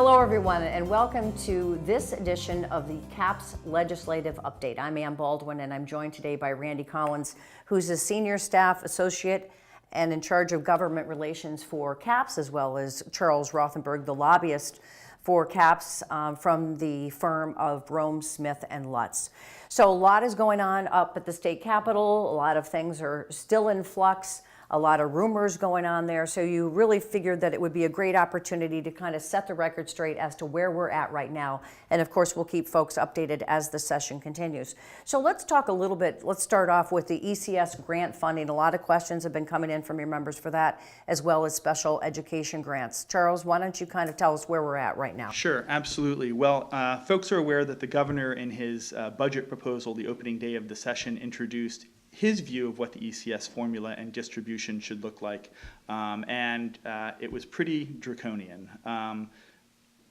Hello, everyone, and welcome to this edition of the CAPSS Legislative Update. I'm Ann Baldwin, and I'm joined today by Randy Collins, who's a Senior Staff Associate and in charge of government relations for CAPSS, as well as Charles Rothenberger, the lobbyist for CAPSS from the firm of Rome, Smith, and Lutz. So a lot is going on up at the state capitol. A lot of things are still in flux. A lot of rumors going on there. So you really figured that it would be a great opportunity to kind of set the record straight as to where we're at right now. And of course, we'll keep folks updated as the session continues. So let's talk a little bit. Let's start off with the ECS grant funding. A lot of questions have been coming in from your members for that, as well as special education grants. Charles, why don't you kind of tell us where we're at right now? Sure, absolutely. Well, folks are aware that the governor in his budget proposal, the opening day of the session, introduced his view of what the ECS formula and distribution should look like, and it was pretty draconian,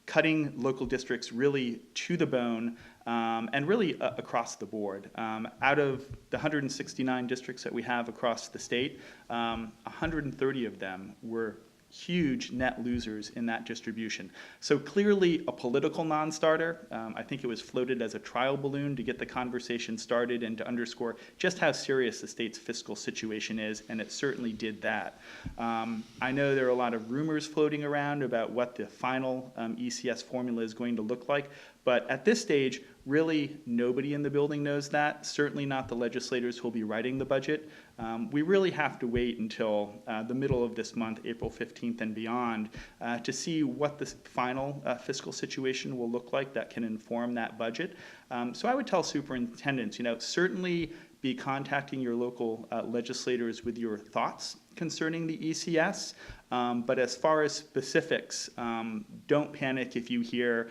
cutting local districts really to the bone and really across the board. Out of the 169 districts that we have across the state, 130 of them were huge net losers in that distribution. So clearly a political non-starter. I think it was floated as a trial balloon to get the conversation started and to underscore just how serious the state's fiscal situation is, and it certainly did that. I know there are a lot of rumors floating around about what the final ECS formula is going to look like, but at this stage, really nobody in the building knows that, certainly not the legislators who will be writing the budget. We really have to wait until the middle of this month, April 15th and beyond, to see what the final fiscal situation will look like that can inform that budget. So I would tell superintendents, certainly be contacting your local legislators with your thoughts concerning the ECS. But as far as specifics, don't panic if you hear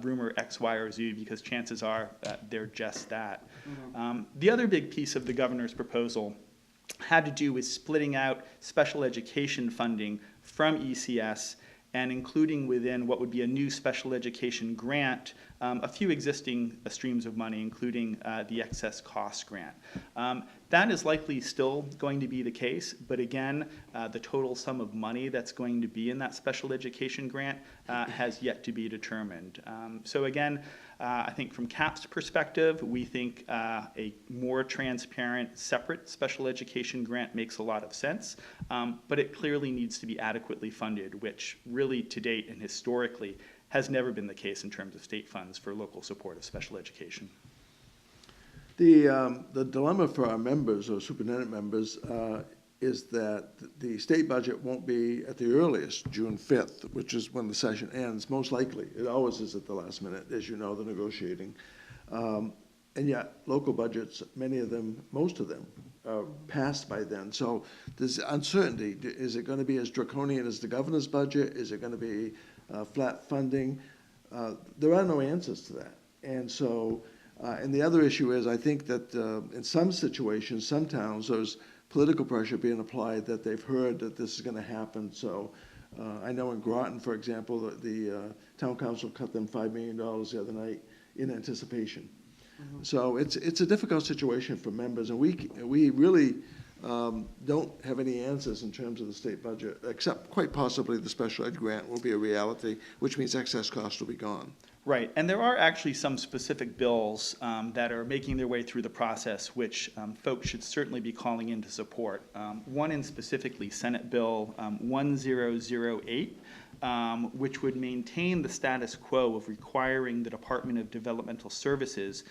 rumor X, Y, or Z, because chances are they're just that. Mm-hmm. The other big piece of the governor's proposal had to do with splitting out special education funding from ECS and including within what would be a new special education grant a few existing streams of money, including the excess cost grant. That is likely still going to be the case, but again, the total sum of money that's going to be in that special education grant has yet to be determined. So again, I think from CAPSS perspective, we think a more transparent, separate special education grant makes a lot of sense, but it clearly needs to be adequately funded, which really to date and historically has never been the case in terms of state funds for local support of special education. The dilemma for our members or superintendent members is that the state budget won't be at the earliest June 5th, which is when the session ends, most likely. It always is at the last minute, as you know, the negotiating. And yet local budgets, many of them, most of them, are passed by then. So there's uncertainty. Is it going to be as draconian as the governor's budget? Is it going to be flat funding? There are no answers to that. And so, and the other issue is, I think that in some situations, some towns, there's political pressure being applied that they've heard that this is going to happen. So I know in Groton, for example, the town council cut them $5 million the other night in anticipation. Mm-hmm. So it's a difficult situation for members, and we really don't have any answers in terms of the state budget, except quite possibly the special ed grant will be a reality, which means excess costs will be gone. Right, and there are actually some specific bills that are making their way through the process, which folks should certainly be calling in to support. One in specifically, Senate Bill 1008, which would maintain the status quo of requiring the Department of Developmental Services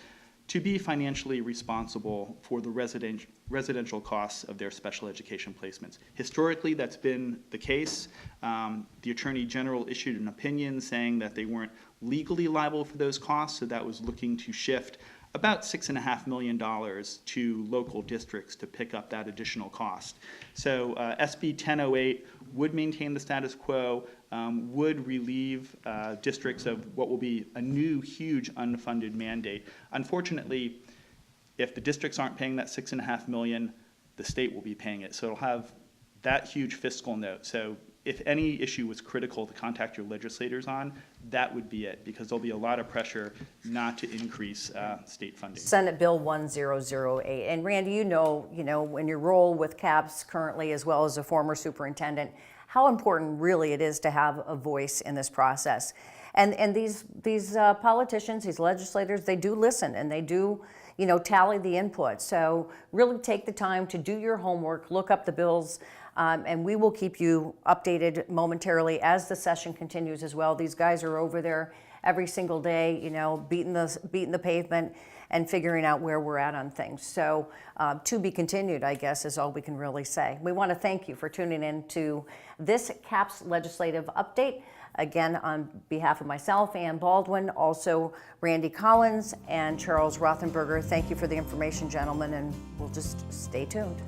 to be financially responsible for the residential costs of their special education placements. Historically, that's been the case. The Attorney General issued an opinion saying that they weren't legally liable for those costs, so that was looking to shift about $6.5 million to local districts to pick up that additional cost. So SB 1008 would maintain the status quo, would relieve districts of what will be a new huge unfunded mandate. Unfortunately, if the districts aren't paying that $6.5 million, the state will be paying it. So it'll have that huge fiscal note. So if any issue was critical to contact your legislators on, that would be it, because there'll be a lot of pressure not to increase state funding. Senate Bill 1008. And Randy, you know, in your role with CAPSS currently, as well as a former superintendent, how important really it is to have a voice in this process. And these politicians, these legislators, they do listen and they do, tally the input. So really take the time to do your homework, look up the bills, and we will keep you updated momentarily as the session continues as well. These guys are over there every single day, beating the pavement and figuring out where we're at on things. So to be continued, I guess, is all we can really say. We want to thank you for tuning in to this CAPSS legislative update. Again, on behalf of myself, Ann Baldwin, also Randy Collins and Charles Rothenberger, thank you for the information, gentlemen, and we'll just stay tuned.